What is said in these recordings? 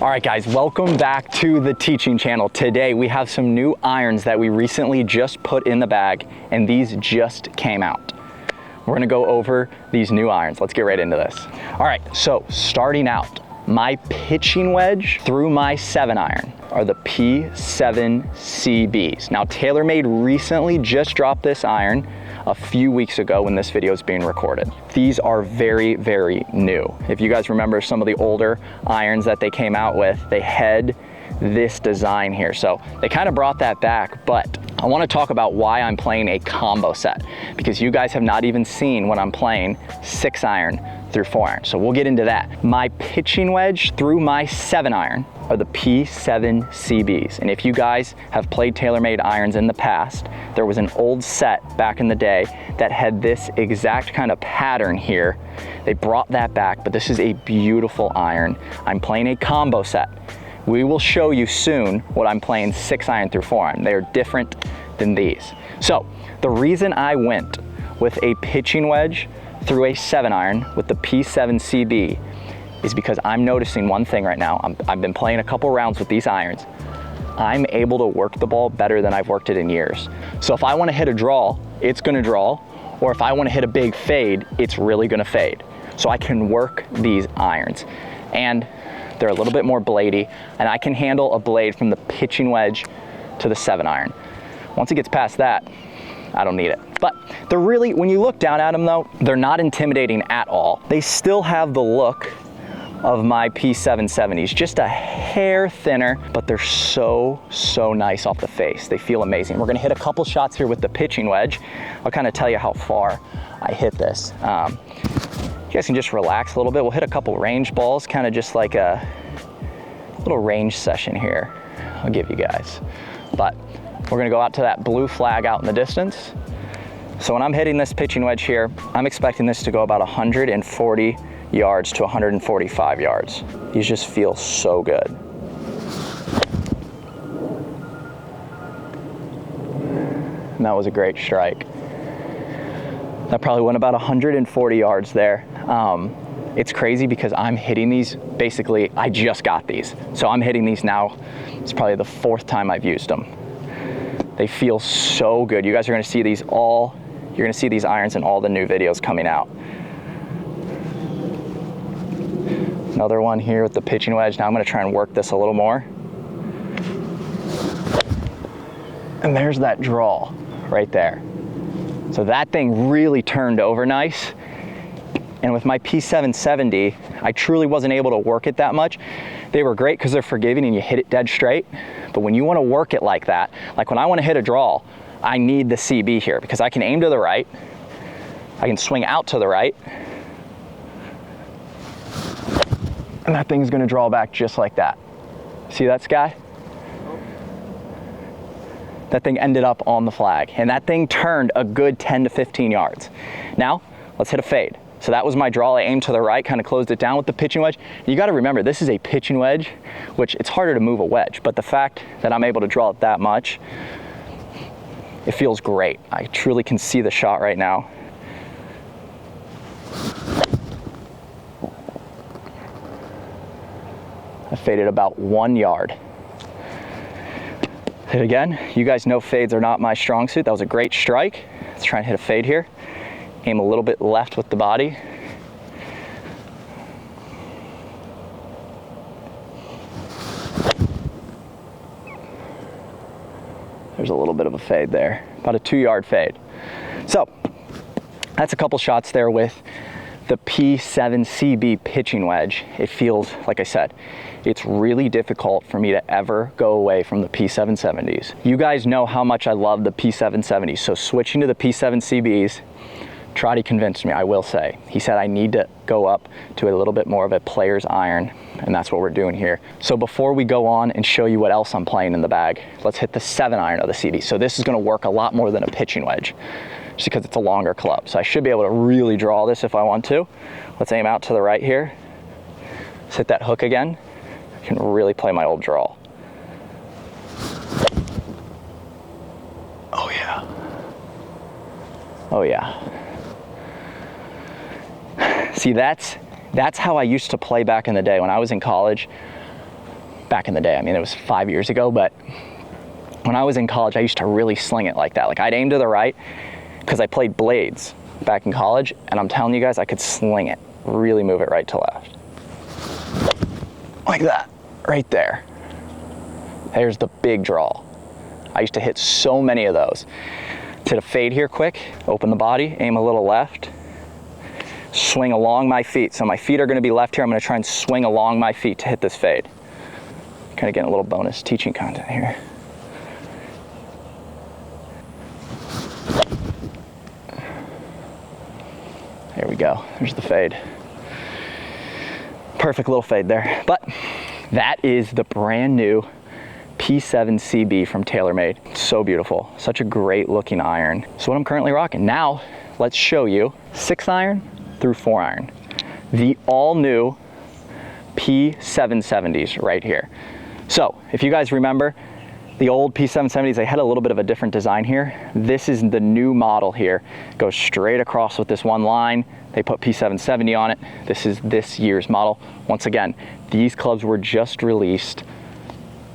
All right guys, welcome back to the teaching channel. Today we have some new irons that we recently just put in the bag, and these just came out. We're gonna go over these new irons. Let's get right into this. All right, so starting out, my pitching wedge through my 7-iron are the P7 CBs. Now TaylorMade recently just dropped this iron a few weeks ago when this video is being recorded. These are very, very new. If you guys remember some of the older irons that they came out with, they had this design here. So they kind of brought that back, but I want to talk about why I'm playing a combo set, because you guys have not even seen when I'm playing 6-iron through 4-iron. So we'll get into that. My pitching wedge through my 7-iron are the P7 CBs. And if you guys have played TaylorMade irons in the past, there was an old set back in the day that had this exact kind of pattern here. They brought that back, but this is a beautiful iron. I'm playing a combo set. We will show you soon what I'm playing 6-iron through 4-iron. They are different than these. So the reason I went with a pitching wedge through a 7-iron with the P7 CB is because I'm noticing one thing right now. I've been playing a couple rounds with these irons. I'm able to work the ball better than I've worked it in years. So if I want to hit a draw, it's going to draw, or if I want to hit a big fade, it's really going to fade. So I can work these irons, and they're a little bit more bladey, and I can handle a blade from the pitching wedge to the 7-iron. Once it gets past that, I don't need it. But they're really, when you look down at them though, they're not intimidating at all. They still have the look of my P770s, just a hair thinner, but they're so nice off the face. They feel amazing. We're gonna hit a couple shots here with the pitching wedge. I'll kind of tell you how far I hit this. You guys can just relax a little bit. We'll hit a couple range balls, kind of just like a little range session here. I'll give you guys. But we're gonna go out to that blue flag out in the distance. So when I'm hitting this pitching wedge here, I'm expecting this to go about 140 yards to 145 yards. These just feel so good. And that was a great strike. That probably went about 140 yards there. It's crazy because I'm hitting these, basically, I just got these. So I'm hitting these now, it's probably the 4th time I've used them. They feel so good. You guys are gonna see these all, you're gonna see these irons in all the new videos coming out. Another one here with the pitching wedge. Now I'm gonna try and work this a little more. And there's that draw right there. So that thing really turned over nice. And with my P770, I truly wasn't able to work it that much. They were great because they're forgiving and you hit it dead straight. But when you want to work it like that, like when I want to hit a draw, I need the CB here because I can aim to the right, I can swing out to the right, and that thing's going to draw back just like that. See that, Sky? That thing ended up on the flag, and that thing turned a good 10 to 15 yards. Now, let's hit a fade. So that was my draw. I aimed to the right, kind of closed it down with the pitching wedge. You got to remember, this is a pitching wedge, which it's harder to move a wedge, but the fact that I'm able to draw it that much, it feels great. I truly can see the shot right now. I faded about 1 yard. Hit again. You guys know fades are not my strong suit. That was a great strike. Let's try and hit a fade here. Aim a little bit left with the body. There's a little bit of a fade there, about a 2-yard fade. So that's a couple shots there with the P7 CB pitching wedge. It feels, like I said, it's really difficult for me to ever go away from the P770s. You guys know how much I love the P770s, so switching to the P7 CBs, Trotty convinced me, I will say. He said I need to go up to a little bit more of a player's iron, and that's what we're doing here. So before we go on and show you what else I'm playing in the bag, let's hit the 7-iron of the CB. So this is gonna work a lot more than a pitching wedge, just because it's a longer club. So I should be able to really draw this if I want to. Let's aim out to the right here. Let's hit that hook again. I can really play my old draw. Oh yeah. Oh yeah. See, that's how I used to play back in the day when I was in college. back in the day. I mean, it was 5 years ago, but when I was in college, I used to really sling it like that. Like I'd aim to the right because I played blades back in college, and I'm telling you guys, I could sling it, really move it right to left. Like that, right there. There's the big draw. I used to hit so many of those. To the fade here quick, open the body, aim a little left, swing along my feet. So my feet are gonna be left here. I'm gonna try and swing along my feet to hit this fade. Kind of getting a little bonus teaching content here. There we go, there's the fade. Perfect little fade there. But that is the brand new P7 CB from TaylorMade. So beautiful, such a great looking iron. So what I'm currently rocking. Now, let's show you 6 iron through 4 iron. The all new P770s right here. So if you guys remember, the old P770s, they had a little bit of a different design here. This is the new model here. Goes straight across with this one line. They put P770 on it. This is this year's model. Once again, these clubs were just released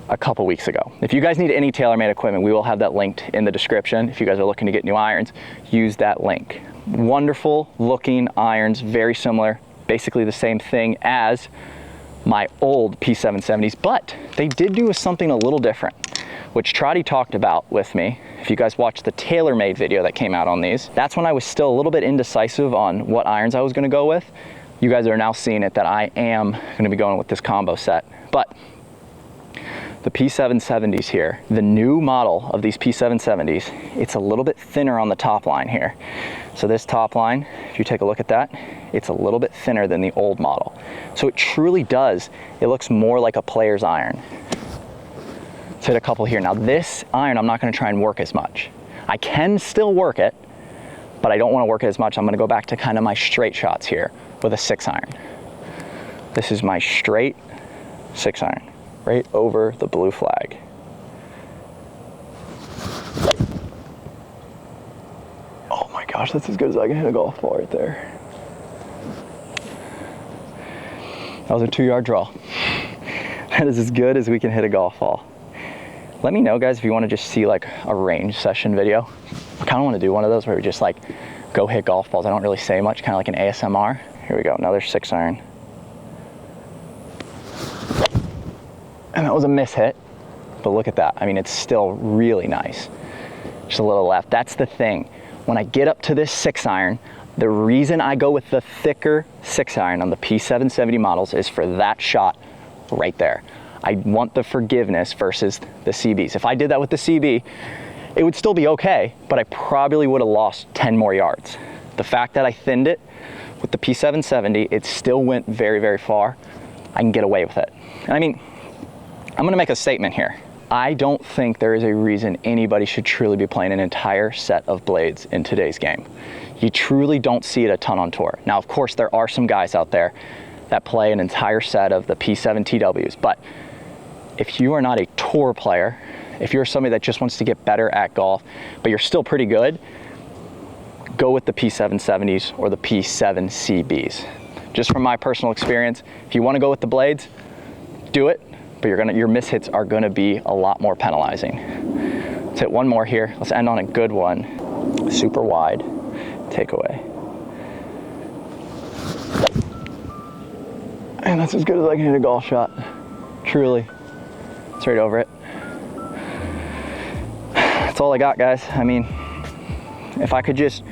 a couple weeks ago. If you guys need any TaylorMade equipment, we will have that linked in the description. If you guys are looking to get new irons, use that link. Wonderful looking irons, very similar, basically the same thing as my old P770s, but they did do something a little different, which Trotty talked about with me. If you guys watched the TaylorMade video that came out on these, that's when I was still a little bit indecisive on what irons I was gonna go with. You guys are now seeing it that I am gonna be going with this combo set. But the P770s here, the new model of these P770s, it's a little bit thinner on the top line here. So this top line, if you take a look at that, it's a little bit thinner than the old model. So it truly does, it looks more like a player's iron. Let's hit a couple here. Now this iron, I'm not gonna try and work as much. I can still work it, but I don't wanna work it as much. I'm gonna go back to kind of my straight shots here with a 6 iron. This is my straight 6 iron, right over the blue flag. Oh my gosh, that's as good as I can hit a golf ball right there. That was a 2-yard draw. That is as good as we can hit a golf ball. Let me know, guys, if you want to just see like a range session video. I kind of want to do one of those where we just like go hit golf balls. I don't really say much, kind of like an ASMR. Here we go, another 6 iron. And that was a miss hit, but look at that. I mean, it's still really nice. Just a little left. That's the thing. When I get up to this 6 iron, the reason I go with the thicker 6 iron on the P770 models is for that shot right there. I want the forgiveness versus the CBs. If I did that with the CB, it would still be okay, but I probably would have lost 10 more yards. The fact that I thinned it with the P770, it still went very, very far. I can get away with it. And I mean, I'm gonna make a statement here. I don't think there is a reason anybody should truly be playing an entire set of blades in today's game. You truly don't see it a ton on tour. Now, of course, there are some guys out there that play an entire set of the P7 TWs, but if you are not a tour player, if you're somebody that just wants to get better at golf, but you're still pretty good, go with the P770s or the P7 CBs. Just from my personal experience, if you wanna go with the blades, do it, but your mishits are gonna be a lot more penalizing. Let's hit one more here. Let's end on a good one. Super wide takeaway. And that's as good as I can hit a golf shot, truly. It's right over it. That's all I got, guys. I mean, if I could just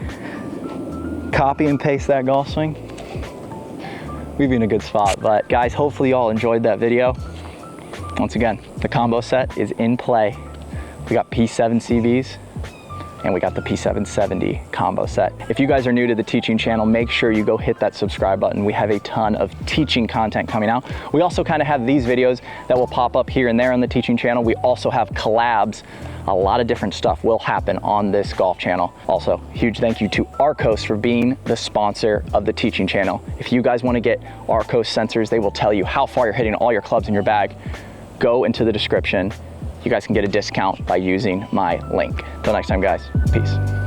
copy and paste that golf swing, we'd be in a good spot. But guys, hopefully you all enjoyed that video. Once again, the combo set is in play. We got P7 CBs and we got the P770 combo set. If you guys are new to the teaching channel, make sure you go hit that subscribe button. We have a ton of teaching content coming out. We also kind of have these videos that will pop up here and there on the teaching channel. We also have collabs. A lot of different stuff will happen on this golf channel. Also, huge thank you to Arccos for being the sponsor of the teaching channel. If you guys want to get Arccos sensors, they will tell you how far you're hitting all your clubs in your bag. Go into the description. You guys can get a discount by using my link. Till next time, guys, peace.